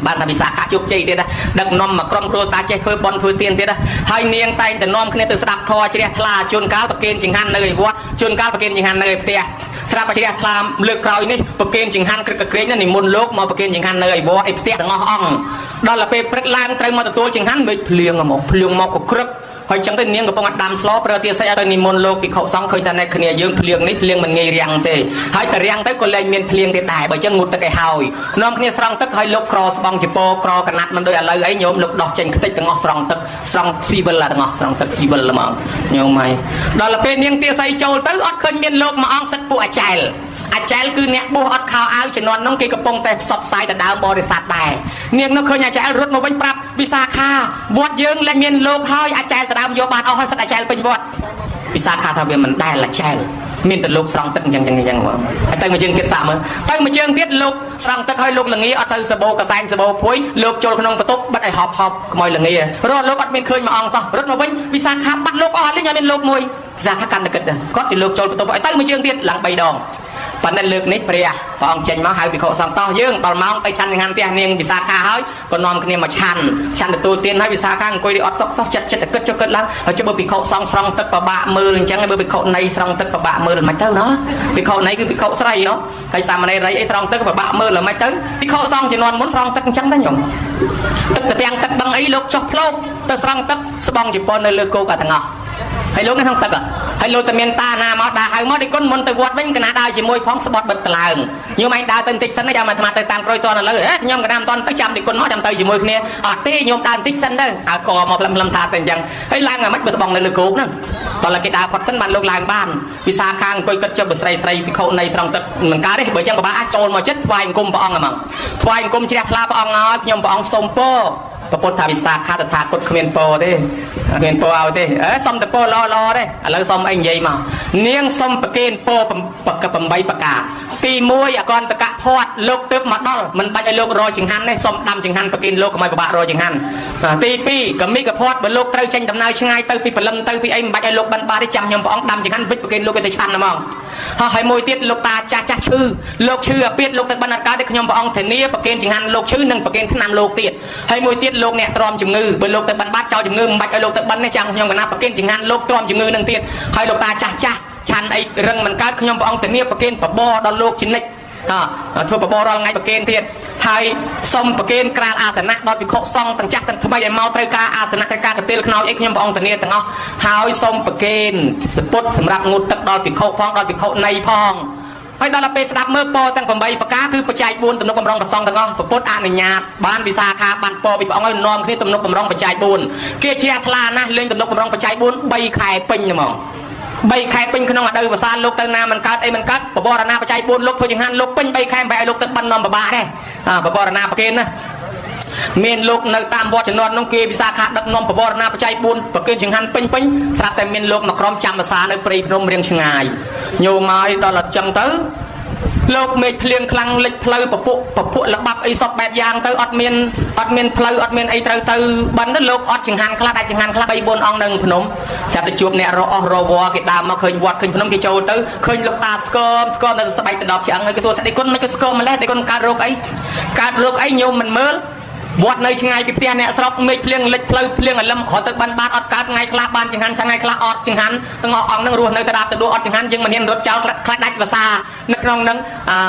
bạn ta bị xa khá chụp chì thế đó đợt nôm mà con cua ta chơi phơi bón phơi tiền thế đó hai niên tay từ nôm kia từ sạp thò chơi là chôn cá bạc kiên chỉnh han nơi vót chôn cá bạc kiên chỉnh han nơi tia sạp bạc chơi là lược còi ní bạc kiên chỉnh han cực cực này môn lốp mà bạc kiên chỉnh han nơi vót tia từ ngõ ong đó là pe prết lan cây mà tôi chỉnh han mới phliêng một cục cực hồi chẳng tới niên của bông đam slop rồi tia sẽ tới niên môn lốp bị khẩu xong khơi ta này khơi dương phliêng ní phliêng mình nghe riang thế hai tờ riang tới còn lên miền phliêng thì đại bởi chân ngụt tới cái hào nôm kia xong tức hai lốp cross bong chỉ po cross cái nát mình đôi lời ấy nhôm lục đọt trên cái tích từ ngõ xong tức xong civil là ngõ xong tức civil là mà nhôm mày đó là pe niên tia say châu tới ót khơi miền lốp mà ong sắt bu chạy cứ nẹt bu ót khao áo chỉ nón nông kia cái bông tay sập saiแต่ดาวบริษัทแต่niên nó khơi nhà chạyรถมาวิ่งปรับวิสาขาวัดยืงและmiềnลบให้อาจารย์แต่ดาวโยบานเอาให้สัตอาจารย์เป็นวัดวิสาขาทำเบียมันได้ละchạy miềnแต่ลบสองตึกยังวะไอ้ตึกมาเชิงเกียรติสามมั้งตึกมาเชิงเกียรติลบสองตึกให้ลบละงี้อัดใส่สบู่กระแสสบู่พุ้ยลบโจรขนมประตูบัดไอ้หอบขโมยละงี้รถลบอัดเมียนเคยมาอองซะรถมาวิ่งวิสาขาบัดลบอ่อนเลยยังเมียนลบมวยวิสาขากันตะกิดก็จะลบโจรประตูไอ้ตึกมาเชิงเกียรติหลังใบดองปันนั้นเลือกนิดเปรียพอองเจนมาหายไปเขาสังต่อยื่งตอนมองไปชันงานเตี้ยเนียงวิสาขาเฮ้ยก็นอนกันเนี่ยมาชันแต่ตัวเตี้ยให้วิสาขาคุยดีอดซอกจัดแต่เกิดจะเกิดแล้วเขาจะเบอร์ไปเขาซองสองตึกปะบะมือจังไงเบอร์ไปเขาในสองตึกปะบะมือหรือไม่เท่าเนาะไปเขาในคือไปเขาใส่เนาะใครสามอะไรไรไอ้สองตึกปะบะมือหรือไม่เท่าไปเขาซองจะนอนมุนสองตึกจังได้หยงตึกแต่ยังตึกบางไอ้ลูกจบโลกตึกสองตึกสบองจีบปนในเลือกโกกับทางงอให้ลูกในห้องตึกอ่ะให้ลูกตะเมียนตาหน้ามาด่าให้มาได้ก้นมนตะวัดวิ่งกันหน้าดาวจีมวยพร้อมสปอร์ตบัดตะลางยังไม่ดาวตึงติ๊กสันได้จำมาทำมาตามโปรยตัวนั่นเลยยอมกระดามตอนไปจำเด็กคนน้อยจำเตยจีมวยเนี่ยเต้ยอมดานติ๊กสันได้กอมาลำทาเป็นยังให้ล่างอ่ะมัดบัดสบองในเลือกโกนั่นตอนละกิดาพอดสันบันลูกลางบ้านวิสาขางกุยกัดจะบัดใส่พิเขาในสองตึกเหมือนกันได้เบอร์จังกับบ้าโจรมาเจ็ดทวายกุมปองอ่ะมั้งทวายกุมเชียร์พลาปองน้อยยอมปองสมโปพระพุทธวิสาขาตถาคตเขมรโปเด้เขมรโปเอาเด้สมแต่โปรอเด้แล้วสมไอ้ใหญ่มาเนียงสมประเกณฑ์โปปกกับใบประกาศปีมวยก่อนตะกะพอดลูกตึบมาดอลมันไปไอ้ลูกรอจิงหันได้สมดำจิงหันประเกณฑ์ลูกกับใบประบะรอจิงหันตีปีกับมีกับพอดบนลูกเตยเชนดำนายช่างไงเตยปีปลำเตยปีไอ้ใบไอ้ลูกบันบาได้จำยมปองดำจิงหันวิทย์ประเกณฑ์ลูกก็จะชันนะมองให้มวยเตี้ยลูกตาจ้าชื่อลูกชื่อเปียดลูกตะบันอากาศได้ขยมปองเทเนียประเกณฑ์จิงหันลูกชื่อหนึ่งประเกณฑ์ขนำลูกเตี้ยให้มวยเตี้ยลูกเนี่ยตรอมจุงือบนโลกตะบันบ้าเจ้าจุงือบัดไอโลกตะบันในจังขยมกันนะประเกณฑ์จิงหันโลกตรอมจุงือหนึ่งเตี้ยให้ลูกตาจ้าชันไอเรื่องมันการขยมปองเทเนียประเกณฑ์ปะบอดอนโลกจินนิกทั่วปะบอรองไงประเกณฑ์เตี้ยให้สมประเกณฑ์กราอาสนะดอนปิโคซองต่างจักรทำไมไอเมาเตยกาอาสนะเตยกากระเตลขนอยเอ็กขยมปองเทเนียต่างอ๋อให้สมประเกณฑ์สปุตสำหรับงูตักดอนปิโคพองดอนปิโคในพองให้ดอลลาร์เปสดับเมื่อปอตั้งผมใบประกาคือประจัยบุญตำนกกำรองประซองตั้งอ๋อพุทธานิญาตบ้านวิสาขาบ้านปอปีปองอ้อยนอมนี่ตำนกกำรองประจัยบุญเกจิอาทลานะเล่นตำนกกำรองประจัยบุญใบไข่ปิงนะมองใบไข่ปิงขนมเดินภาษาโลกตั้งนามันกัดไอ้มันกัดปบรณาประจัยบุญโลกทั่วจังหันโลกปิงใบไข่ใบโลกตั้งบันนอมบ้าได้ปบรณาประเกณฑ์นะเมียนลูกในตามบอชนอนน้องเกวิสาขาดักนอมปบรณาประจัยบุญประเกณฑ์จังหันปิงสระแต่เมียนลูกมาครอมจำภาษาในปรีพนมเรียงชงายโยมายดอลลาร์จังเตอโลกเมฆเพลียงคลังเล็กเพลย์ปะปุระบับไอซอกแบบยางเตออดเมียนเพลย์อดเมียนไอเตอบันนั้นโลกอดจังหันคลาดไอจังหันคลาดไปบนองหนึ่งพนมจะไปจูบเนี่ยรอวอกิดามาเคยวัดเคยพนมกิโจเตอเคยลูกตาสกอมในสบายแต่ดอกจังไอกระทรวงแต่คนไม่ก็สกอมมาแล้วแต่คนการโรคไอโยมมันเมื่อวัดในช่างไงปีเตียเนี่ยสอบเมฆเพลียงเล็กเพลย์เพลียงลำขอตึกบันบาดอดการไงคลาบานจังหันช่างไงคลาอดจังหันต้องออกนั่งรัวในตลาดแต่ดูอดจังหันยังมันเห็นรถเจ้าคลาดได้ภาษานักน้องนั่ง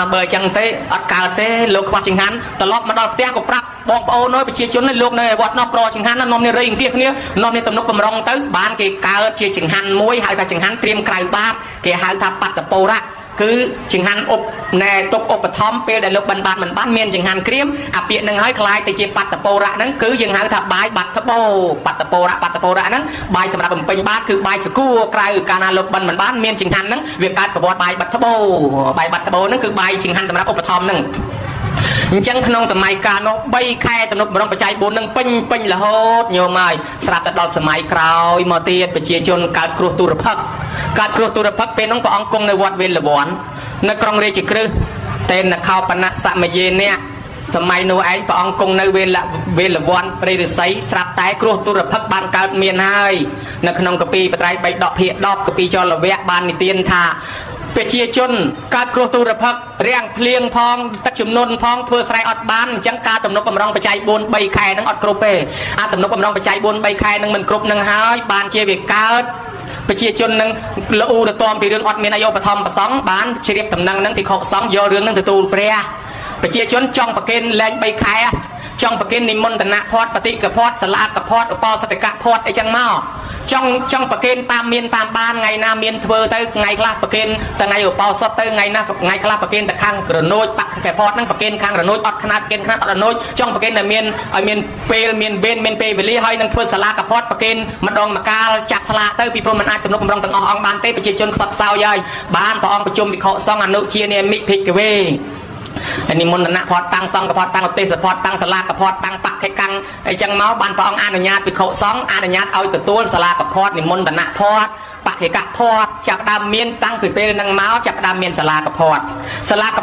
เบอร์จังเตอดกาเตโลกวัดจังหันตลอดมาดอดเตี้ยกับปรับบองโอน้อยไปเชียร์ชนในโลกในวัดนอกรอจังหันนั่นนอมในเรื่องเตี้ยนี้นอมในตำนกกำรองเตอบ้านเกี่ยกาเชียร์จังหันมวยหายแต่จังหันเตรียมไกลบ้านเกี่ยหายทับปัดตะโประคือจังหันอบในตกอบปะทอมเปลได้ลูกบันบานมันบ้านเมียนจังหันเครียมเปียหนึ่งให้คลายแต่เจ็บปัดตะโประนั้นคือยังหาทับใบบัดตะโปปัดตะโประนั้นใบสำหรับเป็นบ้านคือใบสกู้กลายการลูกบันมันบ้านเมียนจังหันนั้นเวียการประวัติใบบัดตะโปใบบัดตะโปนั้นคือใบจังหันสำหรับอบปะทอมนั่งจังขนมสมัยการนกใบแค่ตนกบรมประจัยบุญนั่งปิ้งละโหดโยมายสระตะดอลสมัยกราวมาเตียประเชียชนการครัวตุรพักเป็นน้องปองกงในวัดเวลวันในกรองเรจิกรึเต้นนักข่าวปนักสมัยเย็นเนี่ยสมัยนู้ไอ้ปองกงในเวลวันปริศสระแต่ครัวตุรพักบานการเมียนให้ในขนมกะปีปะไตรใบดอกเพียดอกกะปีจอละเวะบานนิเตียนทา ប្រជាជនកើតគ្រោះទូរភ័ក្ររាំងភ្លៀងផងទឹកជំនន់ផងធ្វើស្រែអត់បានអញ្ចឹងការទំនុកបំរុងបច្ច័យ4 3ខែហ្នឹងអត់គ្រប់ទេអាទំនុកបំរុងបច្ច័យ4 3ខែហ្នឹងមិនគ្រប់នឹងហើយបានជាវាកើតប្រជាជននឹងល្អូរទាំពីរឿងអត់មានអាយុបឋមប្រសង់បានជ្រាបដំណឹងហ្នឹងភិក្ខុសង្ឃយករឿងហ្នឹងទទួលព្រះប្រជាជនចង់ប្រគេនលែង3ខែចង់ប្រគេននិមន្តនៈផាត់បតិកផាត់សាលាកផាត់ឧបោសថកផាត់អីចឹងមកចង់ប្រគេនតាមមានតាមបានថ្ងៃណាមានធ្វើទៅថ្ងៃខ្លះប្រគេនថ្ងៃឧបោសថទៅថ្ងៃណាថ្ងៃខ្លះប្រគេនទៅខាងរនោចបាក់កផាត់ហ្នឹងប្រគេនខាងរនោចអត់ខ្នាតប្រគេនខ្នាតអត់រនោចចង់ប្រគេនតែមានឲ្យមានពេលមានវេនមានពេលវេលាហើយនឹងធ្វើសាលាកផាត់ប្រគេនម្ដងម្កាលចាស់ស្លាទៅពីព្រោះមិនអាចទំនុកបំរុងទាំងអស់អង្គបានទេប្រជាជនខ្សត់ខ្សោយហើយបានព្រះអង្គប្រជុំភិក្ខុសង្ឃអនុជានិមិភិក្ខវេនិមន្តនៈផាត់តាំងសង្ឃផាត់តាំងឧទេសផាត់តាំងសាលាកផាត់តាំងបក្ខកាំងអីចឹងមកបានព្រះអង្គអនុញ្ញាតភិក្ខុសង្ឃអនុញ្ញាតឲ្យទទួលសាលាកផាត់និមន្តនៈផាត់បក្ខកផាត់ចាប់ដើមមានតាំងពីពេលហ្នឹងមកចាប់ដើមមានសាលាកផាត់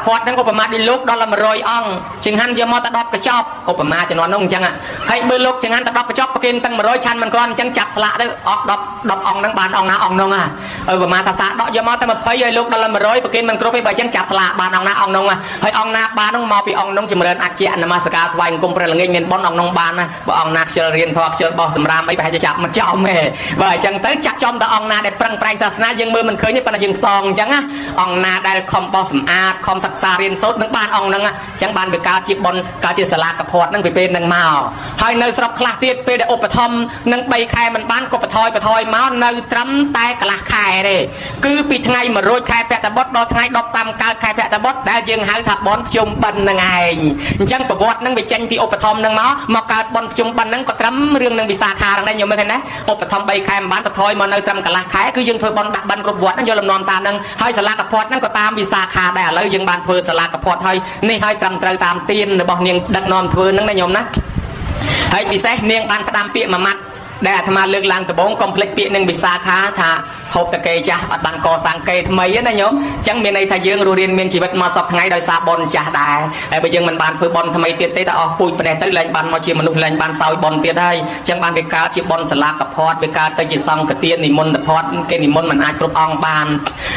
ហ្នឹងឧបមាដូចលោកដល់100អង្គចង្ហាន់យកមកតែ10កញ្ចប់ឧបមាជំនាន់នោះអញ្ចឹងហើយបើលោកចង្ហាន់តែ10កញ្ចប់ប្រគេនទាំង100ឆាន់មិនគ្រាន់អញ្ចឹងចាប់ស្លាកទៅអស់10អង្គហ្នឹងបានអង្គណាអង្គនោះឧបមាថាសាដកយកមកតែ20ឲ្យលោកដល់100ប្រគេនមិនគ្រប់ទេបើអញ្ចឹងចាប់ស្លាកបានអង្គណាអង្គនោះហើយអង្គណាបាននោះមកពីអង្គនោះចម្រើនអជានមស្ការថ្វាយអង្គមព្រះល្ងាចមានបុណ្យអង្គនោះបានណាបើអង្គណាខ្ជិលរៀនធម៌ខ្ជិលបោះសម្រាមអីប្រហែលជាចាប់មិនចំទេបើអញ្ចឹងទៅចាប់ចំតែអង្គណាដែលប្រឹងប្រែងសាសនាយើងមើលមិនឃើញទេប៉ុន្តែយើងផ្សងអញ្ចឹងណាអង្គណាដែលខំបោះសម្អាតខំសិក្សារៀនសូត្រនឹងបានអង្គហ្នឹងអញ្ចឹងបានវាកើតជាបុណ្យកើតជាសាលាកផាត់ហ្នឹងពីពេលហ្នឹងមកហើយនៅស្រុកខ្លះទៀតពេលដែលឧបត្ថម្ភនឹង3ខែមិនបានក៏បន្ថយមកនៅត្រឹមតែកន្លះខែទេគឺពីថ្ងៃ100ខែភក្ត្របុត្រដល់ថ្ងៃ15កើតខែភក្ត្របុត្រដែលយើងហៅថាបុណ្យភ្ជុំបិណ្ឌហ្នឹងឯងអញ្ចឹងប្រវត្តិហ្នឹងវាចេញពីឧបត្ថម្ភហ្នឹងមកកើតបុណ្យភ្ជុំបិណ្ឌហ្នឹងក៏ត្រឹមរឿងនឹងវិសាខាហ្នឹងដែរញោមមើលឃើញណាឧបត្ថម្ភ3ខែមិនបានបន្ថយមកនៅត្រឹមកន្លះខែគឺយើងធ្វើបុណ្យដាក់បិណ្ឌគ្រប់វត្តហ្នឹងយកលំនាំតាមហ្នឹងហើយសាលាកផាត់ហ្នឹងក៏តាមវិសាខាដែរឥឡូវយើងបានធ្វើសាលាកផាត់ហើយនេះហើយត្រឹមត្រូវតាមទានរបស់នាងដឹកនាំធ្វើហ្នឹងណាញោមណាហើយពិសេសនាងបានផ្ដាំពាក្យមួយម៉ាត់ដែលអាត្មាលើកឡើងដំបូងកុំភ្លេចពាក្យនឹងវិសាខាថាហូបតកេចាស់អត់បានកសាងកេថ្មីណាញោមអញ្ចឹងមានន័យថាយើងរស់រៀនមានជីវិតមកសពថ្ងៃដោយសារបុណ្យចាស់ដែរហើយបើយើងមិនបានធ្វើបុណ្យថ្មីទៀតទេតែអស់ពូជប្រទេសទៅលែងបានមកជាមនុស្សលែងបានសោយបុណ្យទៀតហើយអញ្ចឹងបានវាកើតជាបុណ្យសាលាកផាត់វាកើតទៅជាសង្ឃទាននិមន្តផាត់គេនិមន្តមិនអាចគ្រប់អង្គបា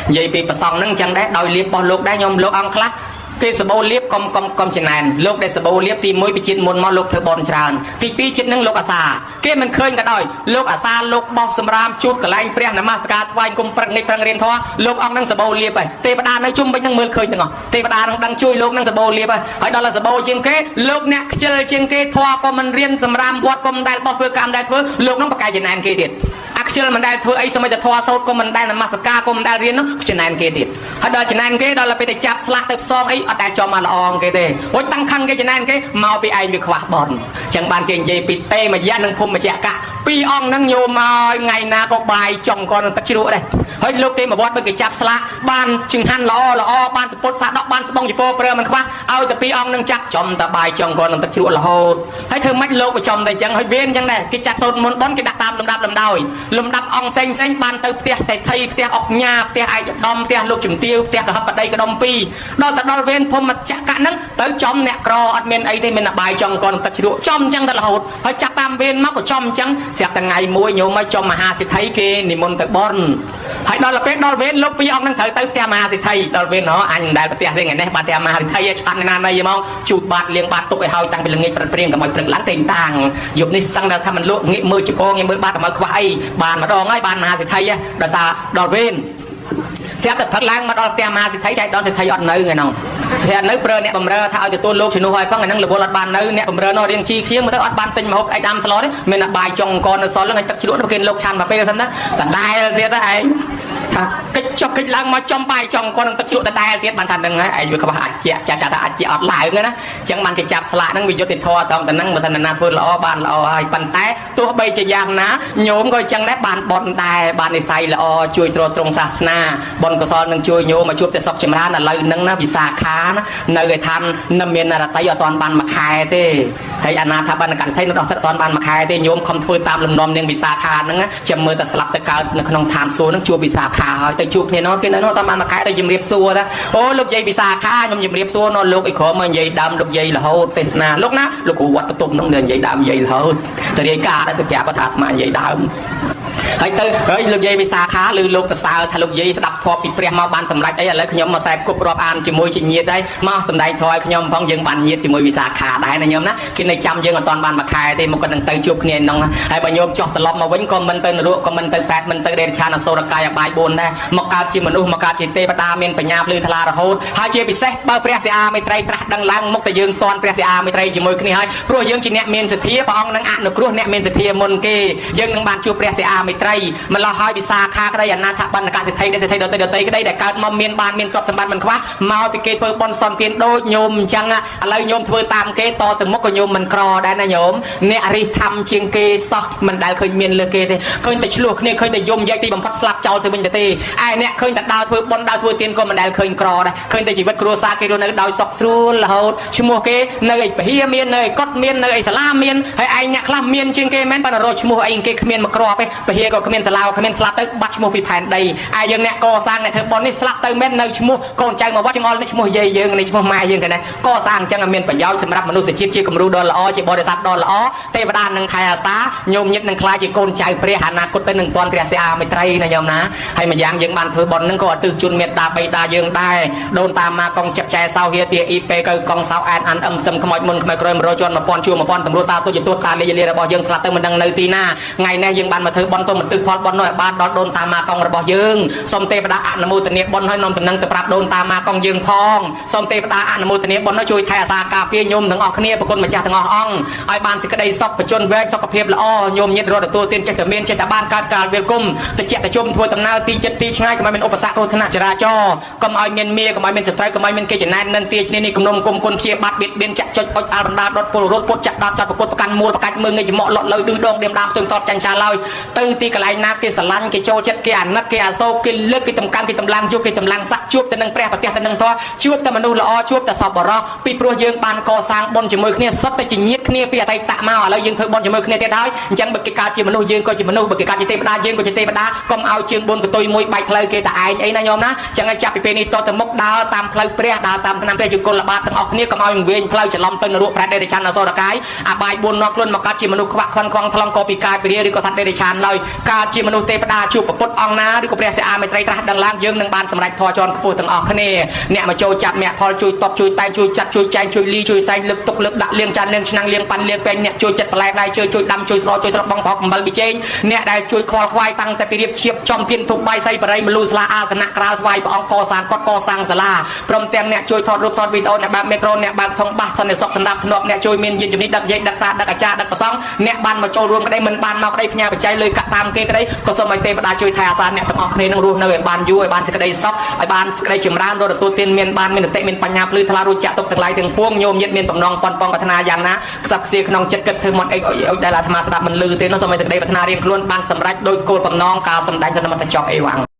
ននិយាយពីប្រសងហ្នឹងអញ្ចឹងដែរដោយលៀបរបស់លោកដែរញោមលោកអង្គខ្លះគេសបោលៀបកុំចំណែនលោកដែលសបោលៀបទី1ពីជាតិមុនមកលោកធ្វើបនច្រើនទី2ជាតិនឹងលោកអាសាគេមិនឃើញក៏ដោយលោកអាសាលោកបោះសម្រាមជូតកន្លែងព្រះនមស្ការថ្វាយគុំព្រឹកនេះប្រឹងរៀនធម៌លោកអង្គនឹងសបោលៀបហើយទេវតានៅជុំវិញនឹងមើលឃើញទាំងអស់ទេវតានឹងដឹងជួយលោកនឹងសបោលៀបហើយដល់សបោជាងគេលោកអ្នកខ្ជិលជាងគេធម៌ក៏មិនរៀនសម្រាមវត្តក៏មិនដែលបោះធ្វើកម្មដែលធ្វើលោកនឹងប្រកែកចំណែនគេទៀតអាខ្ជិលមិនដែលធ្វើអីសម័យតែធម៌សោតក៏មិនដែលនមស្ការក៏មិនដែលរៀននោះចំណែនគេទៀតហើយដល់ចំណែនគេដល់ពេលទៅចាប់ស្លាក់ទៅផ្សងអីអត់ដែលចំមកល្អគេទេហួចតាំងខឹងគេចំណែនគេមកពីឯងវាខ្វះបនចឹងបានគេនិយាយពីទេមយៈនិងភូមិជាកៈពីរអង្គហ្នឹងញោមមកថ្ងៃណាក៏បាយចង់ក៏នឹងទឹកជ្រក់ដែរហើយលោកទេមវត្តបើគេចាប់ស្លាក់បានចង្ហាន់ល្អបានសពុតសាដកបានស្បង់ជីពោព្រើមិនខ្វះឲ្យតែពីរអង្គហ្នឹងចាក់ចំតែបាយចង់ក៏នឹងទឹកជ្រក់រហូតហើយធ្វើម៉េចលោកបញ្ចំតែចឹងហើយវេនចឹងដែរគេចាក់សូត្រមុនបនគេដាក់តាមលំដាប់លំដោយលំដាប់អង្គផ្សេងបានទៅផ្ទះសេដ្ឋីផ្ទះអុកញ៉ាផ្ទះឯកឧត្តមផ្ទះលោកជំទាវផ្ទះកហបតីកដុំ2ដល់ទៅដល់វេនភូមិចកៈហ្នឹងទៅចំអ្នកក្រអត់មានអីទេមានតែបាយចង់ក៏នឹងទឹកជ្រក់ចំចឹងតែរហូតហើយចាប់តាមវេនមកក៏ចំចឹងស្រាប់តែថ្ងៃមួយញោមមកចំមហាសិទ្ធិគេនិមន្តទៅបនហើយដល់ពេលដល់វេនលោកពីរអង្គហ្នឹងត្រូវទៅផ្ទះមហាសិទ្ធិដល់វេនអញមិនដែលប្រទះទេថ្ងៃនេះបាទផ្ទះមហាសិទ្ធិឯឆ្កាត់ណាណីហ្មងជូតបាតលៀងបាតទុកឲ្យហើយតាំងពីល្ងាចព្រឹកព្រៀងកុំឲ្យព្រឹកឡើងតែងតាំងយប់នេះសឹងថាមិនលក់ងាកមើលជប៉ុងងាកមើលបាតមកខ្វះអីបានម្ដងហើយបានមហាសិទ្ធិដោយសារដល់វេនស្រាប់តែផឹកឡើងមកដល់ផ្ទះមហាសិទ្ធិចែកដល់សិទ្ធិអត់នៅថ្ងៃហ្នឹងស្រាប់នៅប្រើអ្នកបំរើថាឲ្យទទួលលោកជំនួសឲ្យផងថ្ងៃហ្នឹងរវល់អត់បាននៅអ្នកបំរើនោះរៀងជីខៀងមើលទៅអត់បានទិញម្ហូបឯកដាំស្លទេមានតែបាយចុងអង្គនៅសល់ហ្នឹងឲ្យទឹកជ្រក់ទៅគេលោកឆាន់មកពេលហ្នឹងណាដដែលទៀតឯងថាកិច្ចចុកកិច្ចឡើងមកចំបាយចុងអង្គនឹងទឹកជ្រក់ដដែលទៀតបានថាហ្នឹងហើយឯងវាខ្វះអាចជាចាស់ថាអាចជាអត់ឡើងណាអញ្ចឹងបានគេចាប់ស្លាកហ្នឹងវាយុត្តិធម៌តាមតែហ្នឹងបើថាណាធ្វើល្អបានល្អហើយប៉ុន្តែទោះបីជាយ៉ាងណាញោមក៏អញ្ចឹងដែរបានបនដែរបាននិស័យល្អជួយទ្រទ្រង់សាសនាបនកុសលនឹងជួយញោមមកជួបតែសុខចម្រើនឥឡូវហ្នឹងណាវិសាខាណានៅឯឋាននៅមានរតីអត់ទាន់បានមួយខែទេហើយអាណាថាបានកន្ធិនៅដល់អត់ទាន់បានមួយខែទេញោមខំធ្វើតាមលំនាំនាងវិសាខាហ្នឹងចាំមើលតែស្លាប់ទៅកើតនៅក្នុងឋានសួគ៌ហ្នឹងជួបវិសាខាហើយទៅជួបគ្នានោះគេនៅនោះតាមបានមួយខែទៅជំរាបសួរថាអូលោកយាយវិសាខាខ្ញុំជំរាបសួរនោះលោកអីក្រមកនិយាយដើមលោកយាយរហូតទេសនាលោកណាលោកគ្រូវត្តបន្ទប់ហ្នឹងនិយាយដើមនិយាយរហូតទៅរាយការណ៍ទៅប្រាប់ថាអាត្មានិយាយដើម ហើយទៅហើយលោកយាយវិសាខាឬលោកប្រសើរថាលោកយាយស្ដាប់ធម៌ពីព្រះមកបានសម្រេចអីឥឡូវខ្ញុំមកខ្សែគប់រាប់អានជាមួយជាញាតិហើយមកសម្ដែងធម៌ឲ្យខ្ញុំផងយើងបានញាតិជាមួយវិសាខាដែរណាញោមណាគេនៅចាំយើងអត់ទាន់បានមួយខែទេមកគាត់នឹងទៅជួបគ្នាក្នុងហើយបើញោមចោះត្រឡប់មកវិញក៏មិនទៅនរកក៏មិនទៅប្រែតមិនទៅដេរឆានអសូរកាយអបាយ4ដែរមកកើតជាមនុស្សមកកើតជាទេវតាមានបញ្ញាភ្លឺថ្លារហូតហើយជាពិសេសបើព្រះសិអាមេត្រីត្រាស់ដឹងឡើងមុខតែយើងតន់ព្រះសិអាមេត្រីជាមួយគ្នាហើយព្រោះយើងជាអ្នកមានសទ្ធាព្រះអង្គនឹងអនុគ្រោះអ្នកមានសទ្ធាមុនគេយើងនឹងបានជួបព្រះសិអាមេត្រីម្ល៉េះហើយវិសាខាក្តីអនាថបណ្ឌកសិទ្ធិដែលសិទ្ធិដតីក្តីដែលកើតមកមានបានមានទ្រព្យសម្បត្តិមិនខ្វះមកពីគេធ្វើបុណ្យសន្តានដូចញោមអញ្ចឹងឥឡូវញោមធ្វើតាមគេតទៅមុខក៏ញោមមិនក្រដែរណាញោមអ្នករិះធម្មជាងគេសោះមិនដែលឃើញមានលើគេទេឃើញតែឆ្លោះគ្នាឃើញតែយំយ៉ាយទីបំផុតស្លាប់ចោលទៅវិញទៅទេឯអ្នកឃើញតែដើរធ្វើបុណ្យដើរធ្វើទានក៏មិនដែលឃើញក្រដែរឃើញតែជីវិតគ្រួសារគេរស់នៅដោយសុខស្រួលរហូតឈ្មោះគេនៅឯពហិមាននៅឯកុដមាននៅឯសាលាមានហើយឯងអ្នកខ្លះមានជាងគេមែនប៉ុន្តែរកឈ្មោះអីគេគ្មានមកគ្រាប់ទេពហិក៏គ្មានសាលាក៏គ្មានស្លាប់ទៅបាត់ឈ្មោះពីផែនដីឯយើងអ្នកកសាងអ្នកធ្វើបុណ្យនេះស្លាប់ទៅមែននៅឈ្មោះកូនចៅមកវត្តចង្អុលនេះឈ្មោះយាយយើងនេះឈ្មោះម៉ែយើងកណែកសាងអញ្ចឹងមានប្រយោជន៍សម្រាប់មនុស្សជាតិជាគំរូដ៏ល្អជាបរិស័ទដ៏ល្អទេវតានឹងថែអាសាញោមញាតិនឹងខ្លាចជាកូនចៅព្រះអនាគតទៅនឹងតន់ព្រះសិអាមេត្រីណាញោមណាហើយម្យ៉ាងយើងបានធ្វើបុណ្យនឹងក៏អត់ទិសជូនមេត្តាបៃតាយើងដែរដូនតាមកកងចិត្តចែសោហៀទាអ៊ីពេកៅកងសោអានអានអឹមសឹមខ្មោចមុនខ្មោចក្រោយ100ជាន់1000ជួរ1000តម្រួតតាទុយទួតការលេលារបស់យើងស្លាប់ទៅមិនដឹងនៅទីណាថ្ងៃនេះយើងបានមកធ្វើបុណ្យសូមបន្ទឹកផលបុណ្យនោះឲ្យបានដល់ដូនតាមកកងរបស់យើងសូមទេវតាអនុមោទនាបុណ្យឲ្យនាំតំណែងទៅប្រាប់ដូនតាមកកងយើងផងសូមទេវតាអនុមោទនាបុណ្យនោះជួយថែអាសាការពារញោមទាំងអស់គ្នាប្រគុណម្ចាស់ទាំងអស់អង្គឲ្យបានសេចក្តីសុខបញ្ជនវែងសុខភាពល្អញោមញាតិរត់ទទួលទានចិត្តតែមានចិត្តតែបានកើតកាលវាលគុំតិចតែជុំធ្វើដំណើរទីចិត្តទីឆ្ងាយកុំឲ្យមានឧបសគ្គគ្រោះថ្នាក់ចរាចរណ៍កុំឲ្យមានមាកុំឲ្យមានសត្រូវកុំឲ្យមានគេចំណែននិន្ទាឈ្នានីគំនុំគុំគុណព្យាបាទបៀតបៀនចាក់ចុចអុចអាលបណ្ដាដុតពលរត់ពុតចាក់ដាត់ចាត់ប្រគុតប្រកាន់មូលប្រកាច់មើងងាយចំក់លត់លើឌឺដងដៀមដាមផ្ទុំតតចាញ់ឆាឡើយទៅទីកន្លែងណាគេស្រឡាញ់គេចូលចិត្តគេអាណិតគេអាសូរគេលើកគេតំកាន់គេតម្លាំងជួបគេតម្លាំងស័កជួបទៅនឹងព្រះប្រទេសទៅនឹងធម៌ជួបតែមនុស្សល្អជួបតែសពបរោះពីព្រោះយើងបានកសាងបុណ្យជាមួយគ្នាសុទ្ធតែជាញាតិគ្នាពីអតីតមកឥឡូវយើងធ្វើបុណ្យជាមួយគ្នាទៀតហើយអញ្ចឹងបើគេកើតជាមនុស្សយើងក៏ជាមនុស្សបើគេកើតជាទេវតាយើងក៏ជាទេវតាកុំឲ្យជើង4កតុយមួយបែកផ្លូវគេតែឯងអីណាញោមណាអញ្ចឹងឲ្យចាប់ពីពេលនេះតទៅមុខដើរតាមផ្លូវព្រះដើរតាមឆ្នាំព្រះជង្គង់ល្បាតទាំងអស់គ្នាកុំឲ្យវែងផ្លូវច្រឡំទៅនរកប្រែតដេរឆានអសរកាយអបាយ4នាំខ្លួនមកកើតជាមនុស្សខ្វាក់ខ្វាន់ខ្វងថ្លង់កពីកាយពរាឬក៏សត្វដេរឆានឡើយកើតជាមនុស្សទេវតាជួបប្រពុតអង្គណាឬក៏ព្រះសិអាមេត្រីត្រាស់ដឹងឡើងយើងនឹងបានសម្រេចធម៌ជាន់ខ្ពស់ទាំងអស់គ្នាអ្នកមកចូលចាប់អ្នកផលជួយតបជួយតែងជួយចាត់ជួយចែងជួយលីជួយសែងលើកទុកលើកដាក់លៀងចានលៀងឆ្នាំងលៀងប៉ាន់លៀងពេញអ្នកជួយចិត្តបន្លែដៃជួយដាំជួយស្រោចជួយត្រប់បងប្រកអំបិលប៊ីចេងអ្នកដែលជួយខ្វល់ខ្វាយតាំងតែពីរៀបជៀបចំទៀនធុបបាយសៃបរិយមលូស្លាអាសនៈក្រាលស្វាយព្រះអង្គកសាងកត់កសាងសាលាព្រមទាំងអ្នកជួយថតរូបថតវីដេអូអ្នកបើកមីក្រូអ្នកបើកធុងបាសសន្តិសុខសម្រាប់ធ្នាប់អ្នកជួយមានយានជំនិះដឹកយាយដឹកតាដឹកអាចារ្យដឹកប្រសង់អ្នកបានមកចូលរួមក្តីមិនបានមកក្តីផ្ញើបច្ច័យលុយកាក់តាមគេក្តីក៏សូមឲ្យទេវតាជួយថែអាសាអ្នកទាំងអស់គ្នានឹងរស់នៅឲ្យបានយូរឲ្យបានសេចក្តីសុខឲ្យបានសេចក្តីចម្រើនរកទទួលទានមានបានមានសតិមានបញ្ញាភ្លឺថ្លារួចចាក់ទុកទាំងឡាយទាំងពួងញោមញាតិមានបំណងប៉ុនប៉ងប្រាថ្នាយ៉ាងណាខ្សឹបខ្សៀក្នុងចិត្តគិតធ្វើមត់អីឲ្យដែលអាត្មាស្ដាប់មិនលឺទេនោះសូមឲ្យសេចក្តីប្រាថ្នារៀងខ្លួនបានសម្រេចដោយគោលបំណងការសម្ដែងសន្និដ្ឋានចប់អីវ៉ាំង